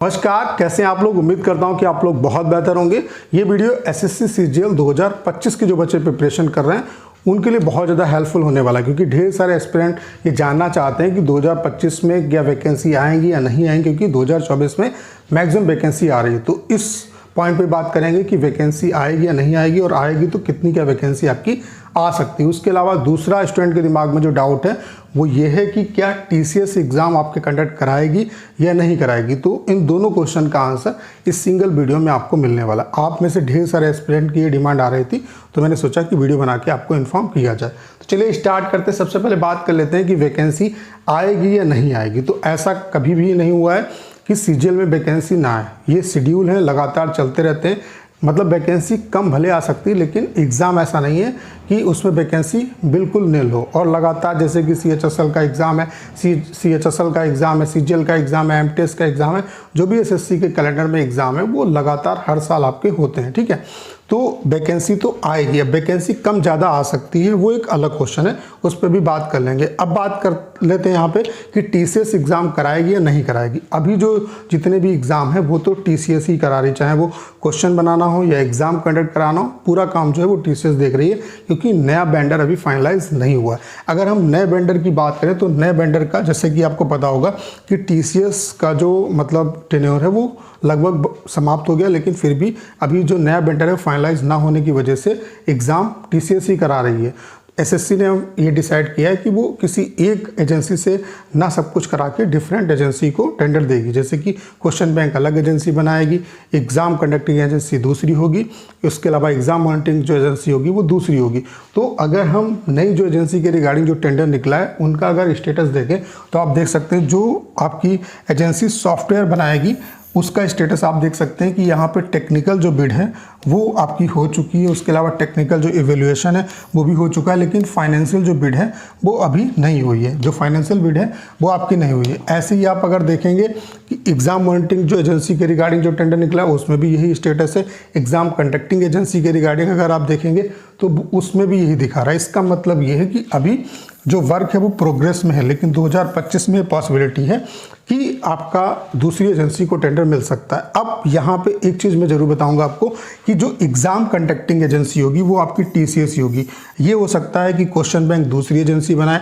नमस्कार, कैसे हैं आप लोग। उम्मीद करता हूं कि आप लोग बहुत बेहतर होंगे। ये वीडियो एसएससी सीजीएल 2025 के जो बच्चे प्रिपरेशन कर रहे हैं उनके लिए बहुत ज़्यादा हेल्पफुल होने वाला है, क्योंकि ढेर सारे एस्पिरेंट ये जानना चाहते हैं कि 2025 में क्या वैकेंसी आएंगी या नहीं आएंगी, क्योंकि 2024 में मैक्सिमम वैकेंसी आ रही है। तो इस पॉइंट पे बात करेंगे कि वैकेंसी आएगी या नहीं आएगी, और आएगी तो कितनी क्या वैकेंसी आपकी आ सकती है। उसके अलावा दूसरा स्टूडेंट के दिमाग में जो डाउट है वो ये है कि क्या टीसीएस एग्ज़ाम आपके कंडक्ट कराएगी या नहीं कराएगी। तो इन दोनों क्वेश्चन का आंसर इस सिंगल वीडियो में आपको मिलने वाला। आप में से ढेर सारे एस्पिरेंट की ये डिमांड आ रही थी, तो मैंने सोचा कि वीडियो बना के आपको इन्फॉर्म किया जाए। तो चलिए स्टार्ट करते हैं। सबसे पहले बात कर लेते हैं कि वैकेंसी आएगी या नहीं आएगी। तो ऐसा कभी भी नहीं हुआ है कि सीजीएल में वैकेंसी ना आए। ये शेड्यूल है, लगातार चलते रहते हैं। मतलब वैकेंसी कम भले आ सकती है, लेकिन एग्ज़ाम ऐसा नहीं है कि उसमें वैकेंसी बिल्कुल नील हो। और लगातार जैसे कि सीएचएसएल का एग्ज़ाम है, सीएचएसएल का एग्ज़ाम है, सीजीएल का एग्ज़ाम है, एमटीएस का एग्ज़ाम है, जो भी एसएससी के कैलेंडर में एग्ज़ाम है वो लगातार हर साल आपके होते हैं। ठीक है, तो वैकेंसी तो आएगी। अब वैकेंसी कम ज़्यादा आ सकती है, वो एक अलग क्वेश्चन है, उस पर भी बात कर लेंगे। अब बात कर लेते हैं यहाँ पे कि टीसीएस एग्ज़ाम कराएगी या नहीं कराएगी। अभी जो जितने भी एग्ज़ाम है वो तो टीसीएस ही करा रही, चाहे वो क्वेश्चन बनाना हो या एग्ज़ाम कंडक्ट कराना हो, पूरा काम जो है वो टीसीएस देख रही है, क्योंकि नया वेंडर अभी फाइनलाइज नहीं हुआ है। अगर हम नए वेंडर की बात करें तो नए वेंडर का, जैसे कि आपको पता होगा कि टीसीएस का जो मतलब टेन्योर है वो लगभग समाप्त हो गया, लेकिन फिर भी अभी जो नया वेंडर है फाइनलाइज ना होने की वजह से एग्ज़ाम टीसीएस ही करा रही है। एसएससी ने ये डिसाइड किया है कि वो किसी एक एजेंसी से ना सब कुछ करा के डिफरेंट एजेंसी को टेंडर देगी। जैसे कि क्वेश्चन बैंक अलग एजेंसी बनाएगी, एग्ज़ाम कंडक्टिंग एजेंसी दूसरी होगी, उसके अलावा एग्ज़ाम मॉनिटरिंग जो एजेंसी होगी वो दूसरी होगी। तो अगर हम नई जो एजेंसी के रिगार्डिंग जो टेंडर निकला है उनका अगर स्टेटस देखें तो आप देख सकते हैं जो आपकी एजेंसी सॉफ्टवेयर बनाएगी उसका स्टेटस आप देख सकते हैं कि यहाँ पे टेक्निकल जो बिड है वो आपकी हो चुकी है। उसके अलावा टेक्निकल जो इवैल्यूएशन है वो भी हो चुका है, लेकिन फाइनेंशियल जो बिड है वो अभी नहीं हुई है। जो फाइनेंशियल बिड है वो आपकी नहीं हुई है। ऐसे ही आप अगर देखेंगे कि एग्ज़ाम मॉनिटरिंग जो एजेंसी के रिगार्डिंग जो टेंडर निकला है उसमें भी यही स्टेटस है। एग्ज़ाम कंडक्टिंग एजेंसी के रिगार्डिंग अगर आप देखेंगे तो उसमें भी यही दिखा रहा है। इसका मतलब ये है कि अभी जो वर्क है वो प्रोग्रेस में है, लेकिन 2025 में पॉसिबिलिटी है कि आपका दूसरी एजेंसी को टेंडर मिल सकता है। अब यहाँ पे एक चीज़ मैं ज़रूर बताऊंगा आपको कि जो एग्ज़ाम कंडक्टिंग एजेंसी होगी वो आपकी टीसीएस ही होगी। ये हो सकता है कि क्वेश्चन बैंक दूसरी एजेंसी बनाए,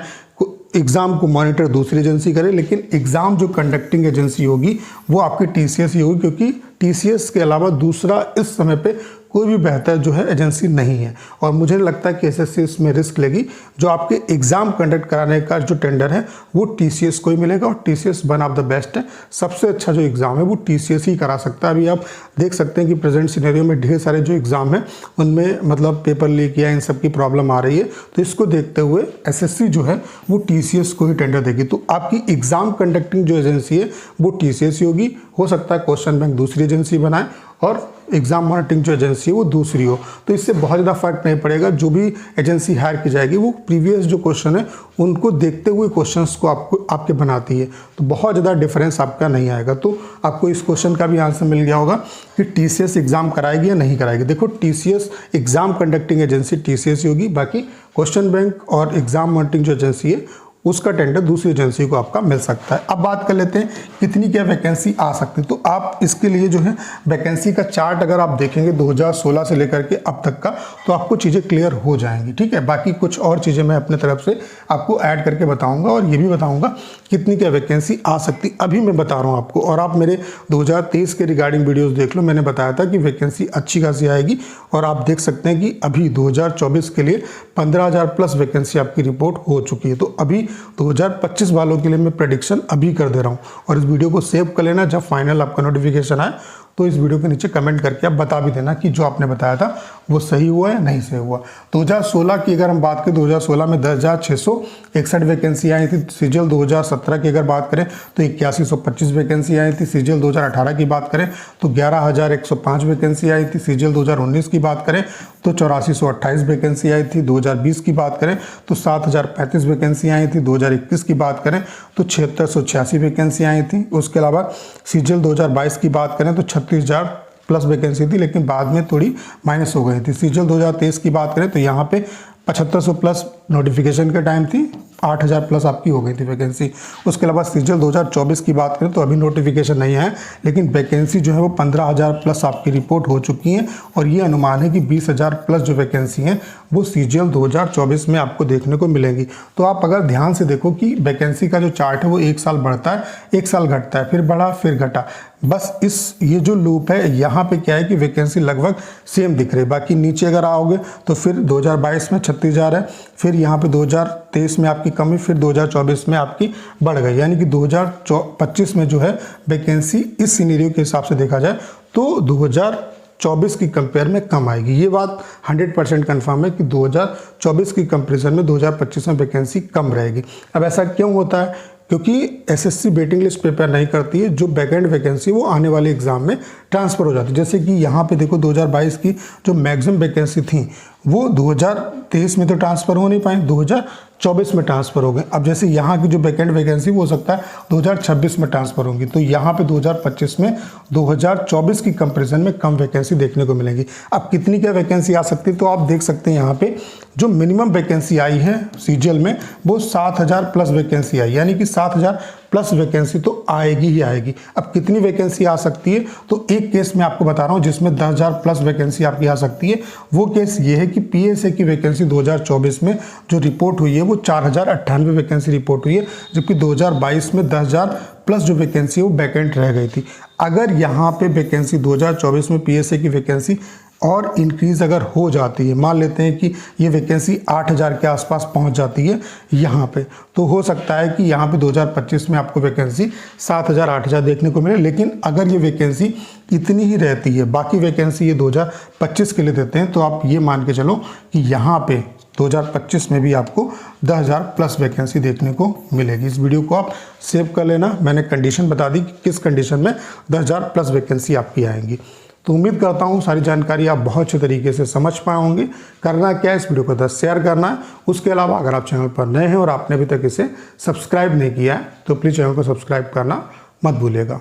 एग्ज़ाम को मॉनिटर दूसरी एजेंसी करे, लेकिन एग्ज़ाम जो कंडक्टिंग एजेंसी होगी वो आपकी टीसीएस ही होगी, क्योंकि टीसीएस के अलावा दूसरा इस समय पे कोई भी बेहतर जो है एजेंसी नहीं है। और मुझे लगता है कि एसएससी इसमें रिस्क लेगी। जो आपके एग्ज़ाम कंडक्ट कराने का जो टेंडर है वो टीसीएस को ही मिलेगा, और TCS one of the best है। सबसे अच्छा जो एग्ज़ाम है वो टीसीएस ही करा सकता है। अभी आप देख सकते हैं कि प्रेजेंट सिनेरियो में ढेर सारे जो एग्ज़ाम है उनमें मतलब पेपर लीक या इन सब की प्रॉब्लम आ रही है। तो इसको देखते हुए एसएससी जो है वो टीसीएस को ही टेंडर देगी। तो आपकी एग्ज़ाम कंडक्टिंग जो एजेंसी है वो टीसीएस ही होगी। हो सकता है क्वेश्चन बैंक दूसरी एजेंसी बनाए और एग्ज़ाम मॉनिटरिंग जो एजेंसी है वो दूसरी हो। तो इससे बहुत ज़्यादा फर्क नहीं पड़ेगा। जो भी एजेंसी हायर की जाएगी वो प्रीवियस जो क्वेश्चन है उनको देखते हुए क्वेश्चंस को आपके बनाती है, तो बहुत ज़्यादा डिफरेंस आपका नहीं आएगा। तो आपको इस क्वेश्चन का भी आंसर मिल गया होगा कि टीसीएस एग्ज़ाम कराएगी या नहीं कराएगी। देखो, TCS exam conducting agency TCS ही होगी, बाकी क्वेश्चन बैंक और एग्ज़ाम मॉनिटरिंग जो एजेंसी है उसका टेंडर दूसरी एजेंसी को आपका मिल सकता है। अब बात कर लेते हैं कितनी क्या वैकेंसी आ सकती है। तो आप इसके लिए जो है वैकेंसी का चार्ट अगर आप देखेंगे 2016 से लेकर के अब तक का, तो आपको चीज़ें क्लियर हो जाएंगी। ठीक है, बाकी कुछ और चीज़ें मैं अपने तरफ से आपको ऐड करके बताऊंगा, और ये भी बताऊंगा कितनी क्या वैकेंसी आ सकती। अभी मैं बता रहा हूँ आपको, और आप मेरे 2023 के रिगार्डिंग वीडियोज़ देख लो। मैंने बताया था कि वैकेंसी अच्छी खासी आएगी, और आप देख सकते हैं कि अभी 2024 के लिए 15,000 प्लस वैकेंसी आपकी रिपोर्ट हो चुकी है। तो अभी 2025 वालों के लिए मैं प्रेडिक्शन अभी कर दे रहा हूँ, और इस वीडियो को सेव कर लेना। जब फाइनल आपका नोटिफिकेशन आए तो इस वीडियो के नीचे कमेंट करके आप बता भी देना कि जो आपने बताया था वो सही हुआ या नहीं सही हुआ। 2016 की अगर हम बात करें, 2016 में 10,661 वैकेंसी आई थी। सीजीएल 2017 की अगर बात करें तो 8125 वैकेंसी आई थी। सीजीएल 2018 की बात करें तो 11,105 वैकेंसी आई थी। सीजीएल 2019 की बात करें तो 8428 वैकेंसी आई थी। 2020 की बात करें तो 7,035 वैकेंसी आई थी। 2021 की बात करें तो 7686 वैकेंसी आई थी। उसके अलावा सीजीएल 2022 की बात करें तो 36,000 प्लस वैकेंसी थी, लेकिन बाद में थोड़ी माइनस हो गई थी। सीजीएल 2023 की बात करें तो यहाँ पे 7500 प्लस नोटिफिकेशन के टाइम थी, 8,000 प्लस आपकी हो गई थी वैकेंसी। उसके अलावा सीजीएल 2024 की बात करें तो अभी नोटिफिकेशन नहीं है, लेकिन वैकेंसी जो है वो 15,000 प्लस आपकी रिपोर्ट हो चुकी है और ये अनुमान है कि 20,000 प्लस जो वैकेंसी हैं वो सीजीएल 2024 में आपको देखने को मिलेंगी। तो आप अगर ध्यान से देखो कि वैकेंसी का जो चार्ट है वो एक साल बढ़ता है, एक साल घटता है, फिर बढ़ा फिर घटा, बस ये जो लूप है यहाँ पे क्या है कि वैकेंसी लगभग सेम दिख रही है। बाकी नीचे अगर आओगे तो फिर 2022 में 36,000 है, फिर यहाँ पे 2023 में आपकी कमी, फिर 2024 में आपकी बढ़ गई, यानी कि 2025 में जो है वैकेंसी इस सिनेरियो के हिसाब से देखा जाए तो 2024 की कंपेयर में कम आएगी। ये बात 100% कन्फर्म है कि 2024 की कंपेरिजन में 2025 में वैकेंसी कम रहेगी। अब ऐसा क्यों होता है? क्योंकि एसएससी वेटिंग लिस्ट प्रिपेयर नहीं करती है, जो बैकेंड वैकेंसी वो आने वाले एग्जाम में ट्रांसफ़र हो जाती है। जैसे कि यहाँ पे देखो 2022 की जो मैक्सिमम वैकेंसी थी वो 2023 में तो ट्रांसफ़र हो नहीं पाई, 2024 में ट्रांसफ़र हो गए। अब जैसे यहाँ की जो बैकेंड वैकेंसी वो हो सकता है 2026 में ट्रांसफ़र होंगी, तो यहाँ पे 2025 में 2024 की कंपैरिजन में कम वैकेंसी देखने को मिलेगी। अब कितनी क्या वैकेंसी आ सकती है तो आप देख सकते हैं यहाँ पे जो मिनिमम वैकेंसी आई है सीजीएल में वो 7,000 प्लस वैकेंसी आई, यानी कि 7,000 प्लस वैकेंसी तो आएगी ही आएगी। अब कितनी वैकेंसी आ सकती है तो एक केस मैं आपको बता रहा हूँ जिसमें 10,000 प्लस वैकेंसी आपकी आ सकती है। वो केस ये है कि पीएसए की वैकेंसी 2024 में जो रिपोर्ट हुई है वो 4,098 वैकेंसी रिपोर्ट हुई है, जबकि 2022 में 10,000 प्लस जो वैकेंसी है वो वैकेंट रह गई थी। अगर यहाँ पे वैकेंसी 2024 में पीएसए की वैकेंसी और इंक्रीज़ अगर हो जाती है, मान लेते हैं कि ये वैकेंसी 8,000 के आसपास पहुंच जाती है यहाँ पे, तो हो सकता है कि यहाँ पे 2025 में आपको वैकेंसी 7,000 8,000 देखने को मिले। लेकिन अगर ये वैकेंसी इतनी ही रहती है, बाकी वैकेंसी ये 2025 के लिए देते हैं, तो आप ये मान के चलो कि यहाँ पे 2025 में भी आपको 10,000 प्लस वैकेंसी देखने को मिलेगी। इस वीडियो को आप सेव कर लेना, मैंने कंडीशन बता दी कि किस कंडीशन में 10,000 प्लस वैकेंसी आपकी आएंगी। तो उम्मीद करता हूँ सारी जानकारी आप बहुत अच्छे तरीके से समझ पाए होंगे। करना क्या है, इस वीडियो को 10 शेयर करना है। उसके अलावा अगर आप चैनल पर नए हैं और आपने अभी तक इसे सब्सक्राइब नहीं किया है तो प्लीज़ चैनल को सब्सक्राइब करना मत भूलिएगा।